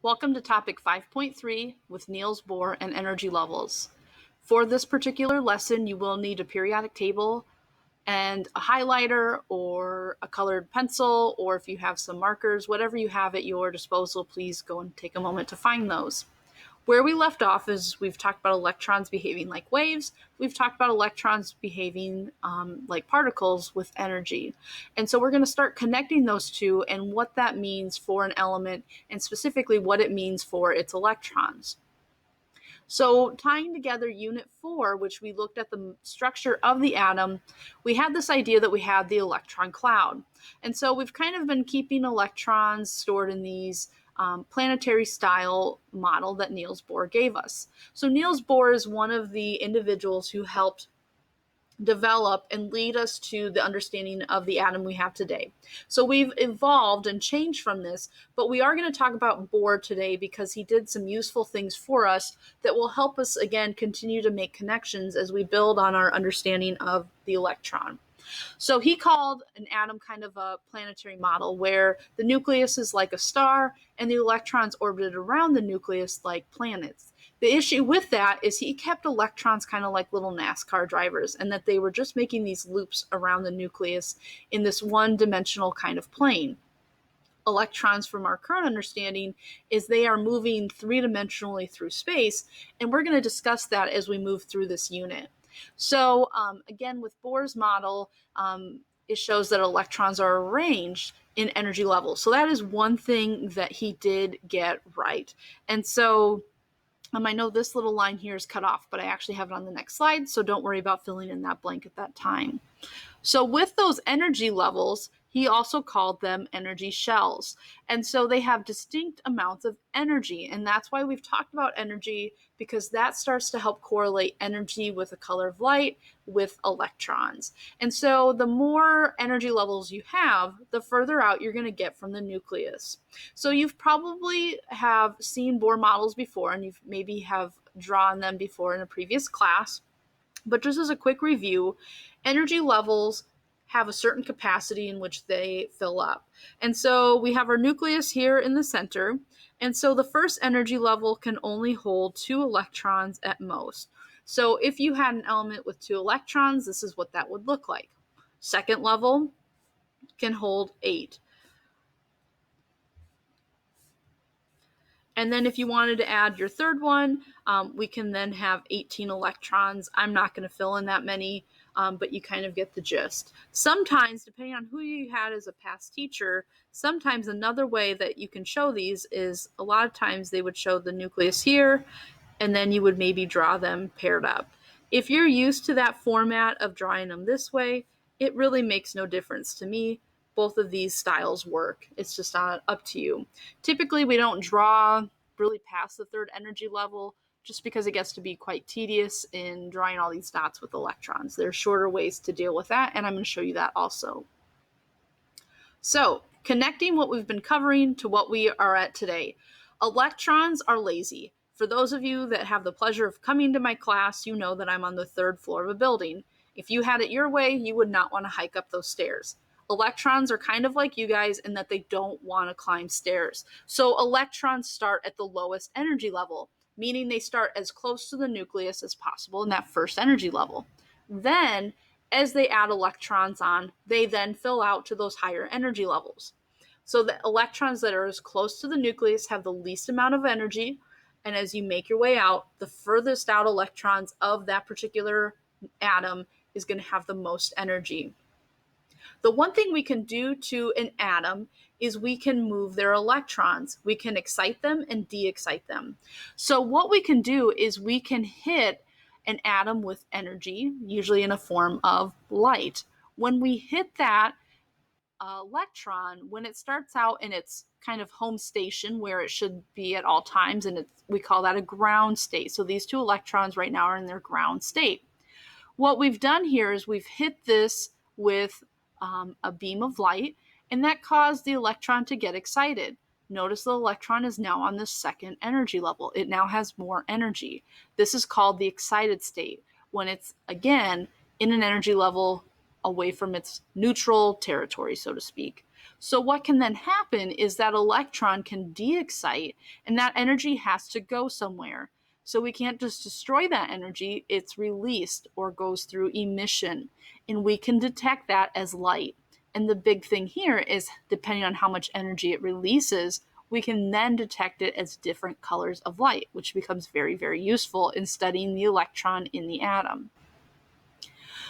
Welcome to topic 5.3 with Niels Bohr and energy levels. For this particular lesson, you will need a periodic table and a highlighter or a colored pencil, or if you have some markers, whatever you have at your disposal, please go and take a moment to find those. Where we left off is we've talked about electrons behaving like waves. We've talked about electrons behaving like particles with energy. And so we're going to start connecting those two and what that means for an element and specifically what it means for its electrons. So tying together unit 4, which we looked at the structure of the atom, we had this idea that we had the electron cloud. And so we've kind of been keeping electrons stored in these planetary style model that Niels Bohr gave us. So Niels Bohr is one of the individuals who helped develop and lead us to the understanding of the atom we have today. So we've evolved and changed from this, but we are going to talk about Bohr today because he did some useful things for us that will help us, again, continue to make connections as we build on our understanding of the electron. So he called an atom kind of a planetary model where the nucleus is like a star and the electrons orbited around the nucleus like planets. The issue with that is he kept electrons kind of like little NASCAR drivers, and that they were just making these loops around the nucleus in this one-dimensional kind of plane. Electrons, from our current understanding, is they are moving three-dimensionally through space, and we're going to discuss that as we move through this unit. So again, with Bohr's model, it shows that electrons are arranged in energy levels. So that is one thing that he did get right. And so I know this little line here is cut off, but I actually have it on the next slide, so don't worry about filling in that blank at that time. So with those energy levels, he also called them energy shells. And so they have distinct amounts of energy. And that's why we've talked about energy, because that starts to help correlate energy with the color of light with electrons. And so the more energy levels you have, the further out you're going to get from the nucleus. So you've probably have seen Bohr models before, and you've maybe have drawn them before in a previous class. But just as a quick review, energy levels have a certain capacity in which they fill up. And so we have our nucleus here in the center. And so the first energy level can only hold 2 electrons at most. So if you had an element with 2 electrons, this is what that would look like. Second level can hold 8. And then if you wanted to add your third one, we can then have 18 electrons. I'm not going to fill in that many, but you kind of get the gist. Sometimes, depending on who you had as a past teacher, sometimes another way that you can show these is a lot of times they would show the nucleus here, and then you would maybe draw them paired up. If you're used to that format of drawing them this way, it really makes no difference to me. Both of these styles work. It's just up to you. Typically, we don't draw really past the third energy level just because it gets to be quite tedious in drawing all these dots with electrons. There are shorter ways to deal with that, and I'm going to show you that also. So, connecting what we've been covering to what we are at today. Electrons are lazy. For those of you that have the pleasure of coming to my class, you know that I'm on the 3rd floor of a building. If you had it your way, you would not want to hike up those stairs. Electrons are kind of like you guys in that they don't want to climb stairs. So electrons start at the lowest energy level, meaning they start as close to the nucleus as possible in that first energy level. Then, as they add electrons on, they then fill out to those higher energy levels. So the electrons that are as close to the nucleus have the least amount of energy, and as you make your way out, the furthest out electrons of that particular atom is going to have the most energy. The one thing we can do to an atom is we can move their electrons. We can excite them and de-excite them. So what we can do is we can hit an atom with energy, usually in a form of light. When we hit that electron, when it starts out in its kind of home station where it should be at all times, and we call that a ground state. So these 2 electrons right now are in their ground state. What we've done here is we've hit this with a beam of light, and that caused the electron to get excited. Notice the electron is now on the 2nd energy level. It now has more energy. This is called the excited state, when it's, again, in an energy level away from its neutral territory, so to speak. So what can then happen is that electron can de-excite, and that energy has to go somewhere. So we can't just destroy that energy, it's released or goes through emission, and we can detect that as light. And the big thing here is, depending on how much energy it releases, we can then detect it as different colors of light, which becomes very, very useful in studying the electron in the atom.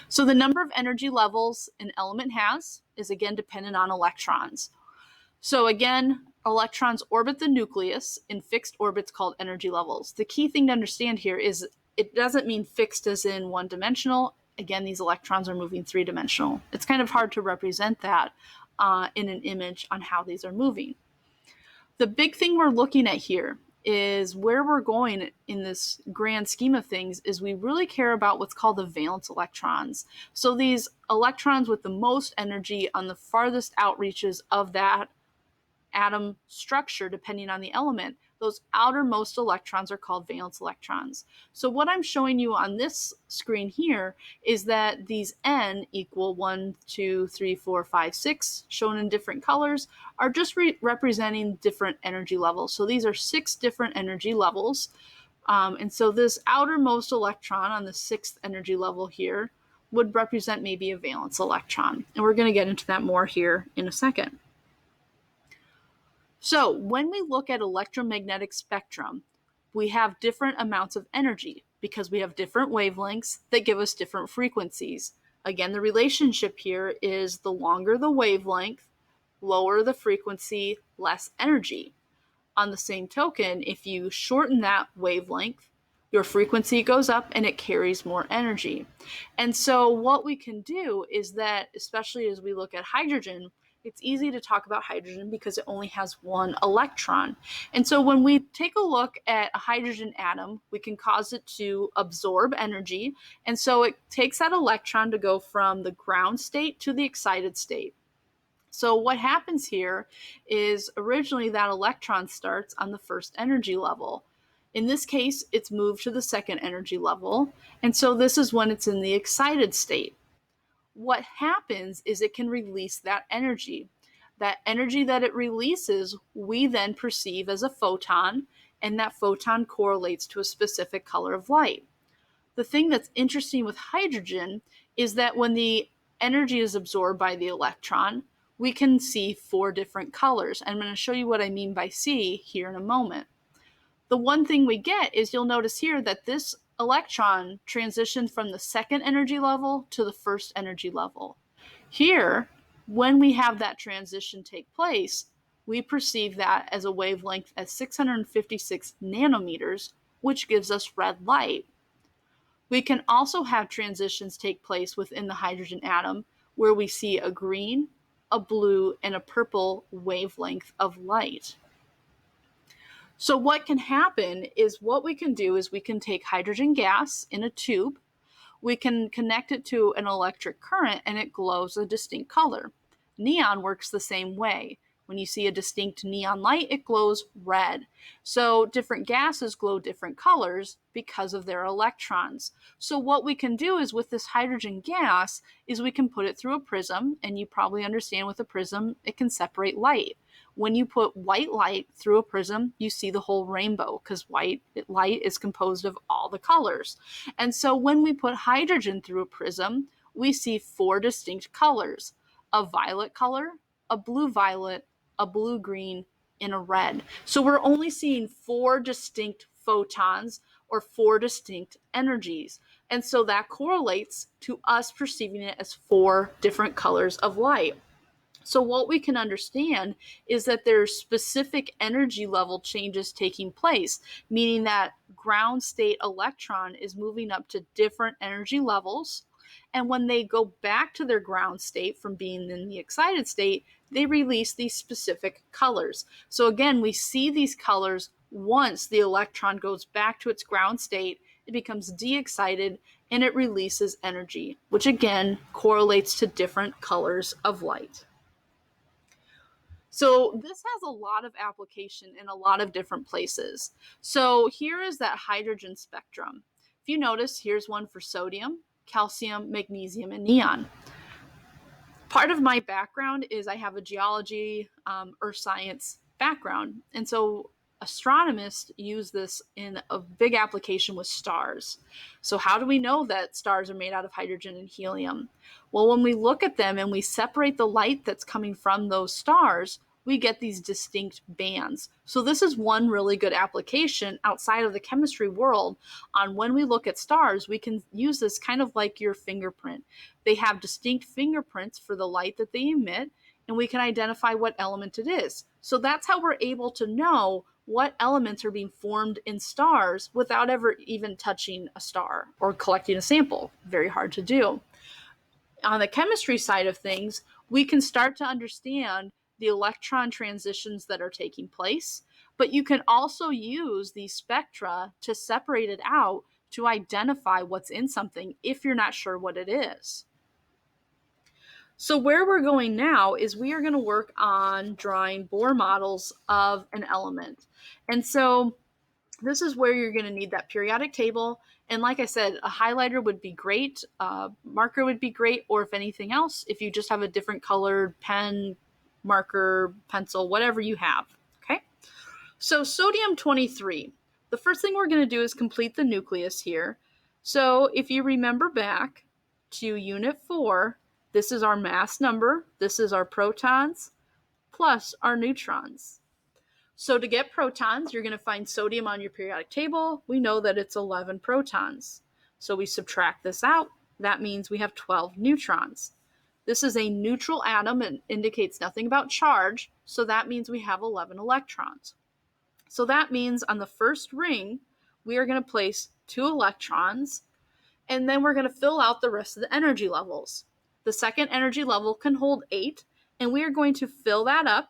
So the number of energy levels an element has is again dependent on electrons. So again, electrons orbit the nucleus in fixed orbits called energy levels. The key thing to understand here is it doesn't mean fixed as in one-dimensional. Again, these electrons are moving three-dimensional. It's kind of hard to represent that in an image on how these are moving. The big thing we're looking at here is where we're going in this grand scheme of things is we really care about what's called the valence electrons. So these electrons with the most energy on the farthest outreaches of that atom structure, depending on the element, those outermost electrons are called valence electrons. So what I'm showing you on this screen here is that these N equal 1, 2, 3, 4, 5, 6, shown in different colors, are just representing different energy levels. So these are 6 different energy levels. And so this outermost electron on the 6th energy level here would represent maybe a valence electron. And we're going to get into that more here in a second. So when we look at electromagnetic spectrum, we have different amounts of energy because we have different wavelengths that give us different frequencies. Again, the relationship here is the longer the wavelength, lower the frequency, less energy. On the same token, if you shorten that wavelength, your frequency goes up and it carries more energy. And so what we can do is that, especially as we look at hydrogen, it's easy to talk about hydrogen because it only has one electron. And so when we take a look at a hydrogen atom, we can cause it to absorb energy. And so it takes that electron to go from the ground state to the excited state. So what happens here is originally that electron starts on the first energy level. In this case, it's moved to the second energy level. And so this is when it's in the excited state. What happens is it can release that energy. That energy that it releases, we then perceive as a photon, and that photon correlates to a specific color of light. The thing that's interesting with hydrogen is that when the energy is absorbed by the electron, we can see 4 different colors. I'm going to show you what I mean by see here in a moment. The one thing we get is you'll notice here that this electron transitioned from the second energy level to the first energy level. Here, when we have that transition take place, we perceive that as a wavelength at 656 nanometers, which gives us red light. We can also have transitions take place within the hydrogen atom where we see a green, a blue, and a purple wavelength of light. So what can happen is what we can do is we can take hydrogen gas in a tube, we can connect it to an electric current, and it glows a distinct color. Neon works the same way. When you see a distinct neon light, it glows red. So different gases glow different colors because of their electrons. So what we can do is with this hydrogen gas is we can put it through a prism, and you probably understand with a prism, it can separate light. When you put white light through a prism, you see the whole rainbow because white light is composed of all the colors. And so when we put hydrogen through a prism, we see 4 distinct colors: a violet color, a blue-violet, a blue-green, and a red. So we're only seeing 4 distinct photons or 4 distinct energies. And so that correlates to us perceiving it as 4 different colors of light. So what we can understand is that there's specific energy level changes taking place, meaning that ground state electron is moving up to different energy levels. And when they go back to their ground state from being in the excited state, they release these specific colors. So again, we see these colors once the electron goes back to its ground state, it becomes de-excited and it releases energy, which again correlates to different colors of light. So this has a lot of application in a lot of different places. So here is that hydrogen spectrum. If you notice, here's one for sodium, calcium, magnesium, and neon. Part of my background is I have a geology, earth science background. And so astronomers use this in a big application with stars. So how do we know that stars are made out of hydrogen and helium? Well, when we look at them and we separate the light that's coming from those stars, we get these distinct bands. So this is one really good application outside of the chemistry world on when we look at stars, we can use this kind of like your fingerprint. They have distinct fingerprints for the light that they emit, and we can identify what element it is. So that's how we're able to know what elements are being formed in stars without ever even touching a star or collecting a sample. Very hard to do. On the chemistry side of things, we can start to understand the electron transitions that are taking place, but you can also use these spectra to separate it out to identify what's in something if you're not sure what it is. So where we're going now is we are going to work on drawing Bohr models of an element. And so this is where you're going to need that periodic table. And like I said, a highlighter would be great, marker would be great, or if anything else, if you just have a different colored pen, marker, pencil, whatever you have. Okay. So sodium 23. The first thing we're going to do is complete the nucleus here. So if you remember back to unit 4, this is our mass number, this is our protons, plus our neutrons. So to get protons, you're going to find sodium on your periodic table. We know that it's 11 protons. So we subtract this out. That means we have 12 neutrons. This is a neutral atom and indicates nothing about charge. So that means we have 11 electrons. So that means on the first ring, we are going to place 2 electrons, and then we're going to fill out the rest of the energy levels. The second energy level can hold 8, and we are going to fill that up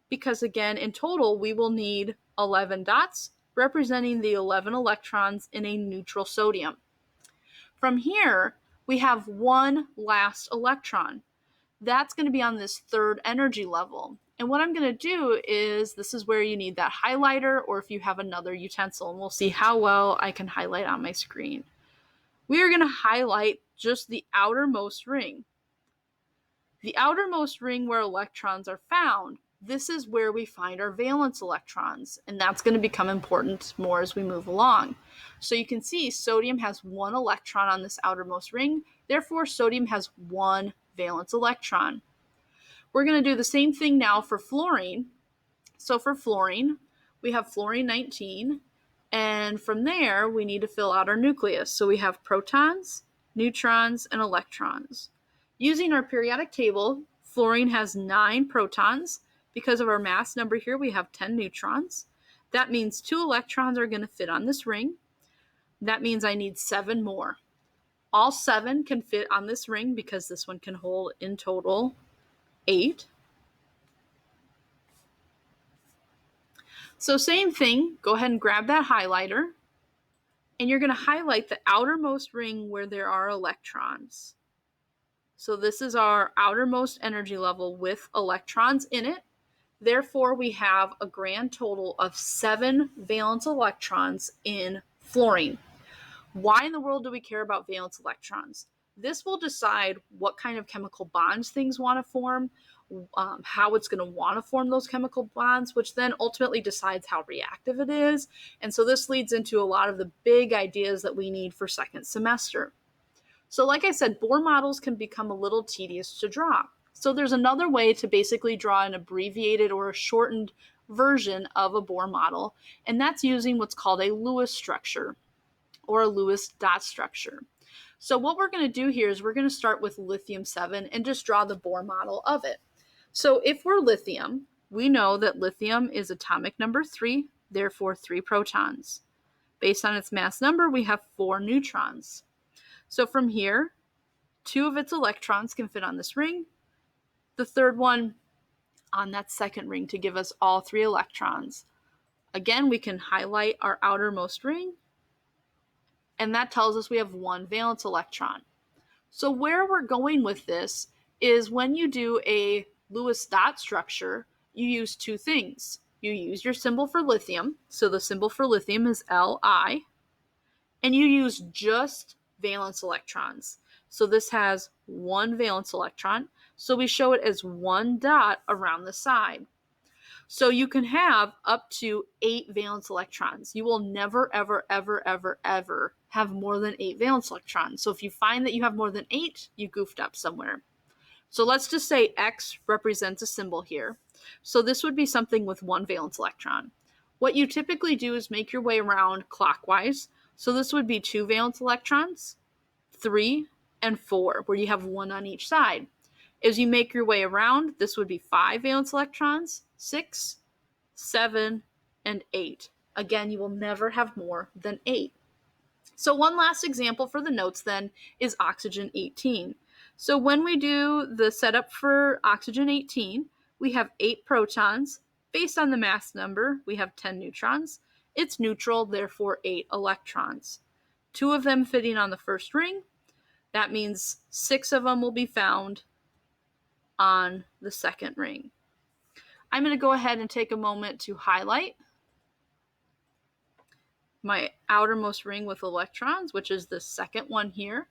because, again, in total, we will need 11 dots representing the 11 electrons in a neutral sodium. From here, we have one last electron. That's going to be on this third energy level. And what I'm going to do is, this is where you need that highlighter, or if you have another utensil, and we'll see how well I can highlight on my screen. We are going to highlight just the outermost ring. The outermost ring where electrons are found, this is where we find our valence electrons, and that's going to become important more as we move along. So you can see sodium has 1 electron on this outermost ring, therefore sodium has 1 valence electron. We're going to do the same thing now for fluorine. So for fluorine, we have fluorine 19, and from there we need to fill out our nucleus. So we have protons, neutrons, and electrons. Using our periodic table, fluorine has 9 protons. Because of our mass number here, we have 10 neutrons. That means 2 electrons are going to fit on this ring. That means I need 7 more. All 7 can fit on this ring because this one can hold in total 8. So same thing, go ahead and grab that highlighter, and you're going to highlight the outermost ring where there are electrons. So this is our outermost energy level with electrons in it. Therefore, we have a grand total of 7 valence electrons in fluorine. Why in the world do we care about valence electrons? This will decide what kind of chemical bonds things want to form, how it's going to want to form those chemical bonds, which then ultimately decides how reactive it is. And so this leads into a lot of the big ideas that we need for second semester. So like I said, Bohr models can become a little tedious to draw. So there's another way to basically draw an abbreviated or a shortened version of a Bohr model, and that's using what's called a Lewis structure or a Lewis dot structure. So what we're going to do here is we're going to start with lithium-7 and just draw the Bohr model of it. So if we're lithium, we know that lithium is atomic number 3, therefore 3 protons. Based on its mass number, we have 4 neutrons. So from here, 2 of its electrons can fit on this ring, the third one on that second ring to give us all 3 electrons. Again, we can highlight our outermost ring, and that tells us we have 1 valence electron. So where we're going with this is when you do a Lewis dot structure, you use 2 things. You use your symbol for lithium, so the symbol for lithium is Li, and you use just valence electrons. So this has 1 valence electron. So we show it as one dot around the side. So you can have up to 8 valence electrons. You will never, ever, ever, ever, ever have more than 8 valence electrons. So if you find that you have more than 8, you goofed up somewhere. So let's just say X represents a symbol here. So this would be something with 1 valence electron. What you typically do is make your way around clockwise. So this would be 2 valence electrons, 3, and 4, where you have 1 on each side. As you make your way around, this would be 5 valence electrons, 6, 7, and 8. Again, you will never have more than 8. So one last example for the notes then is oxygen 18. So when we do the setup for oxygen 18, we have 8 protons. Based on the mass number, we have 10 neutrons. It's neutral, therefore 8 electrons. 2 of them fitting on the first ring. That means 6 of them will be found on the second ring. I'm going to go ahead and take a moment to highlight my outermost ring with electrons, which is the second one here.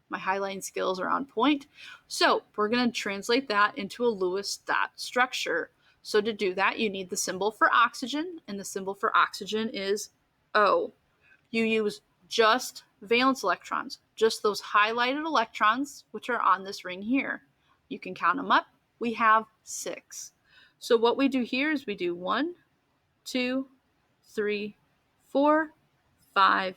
My highlighting skills are on point. So we're going to translate that into a Lewis dot structure. So to do that, you need the symbol for oxygen, and the symbol for oxygen is O. You use just valence electrons, just those highlighted electrons, which are on this ring here. You can count them up. We have 6. So what we do here is we do 1, 2, 3, 4, 5,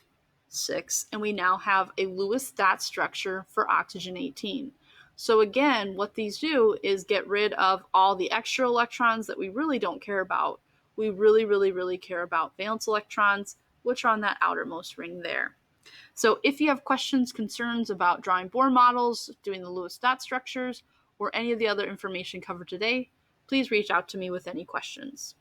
6, and we now have a Lewis dot structure for oxygen 18. So again, what these do is get rid of all the extra electrons that we really don't care about. We really, really, really care about valence electrons, which are on that outermost ring there. So if you have questions, concerns about drawing Bohr models, doing the Lewis dot structures, or any of the other information covered today, please reach out to me with any questions.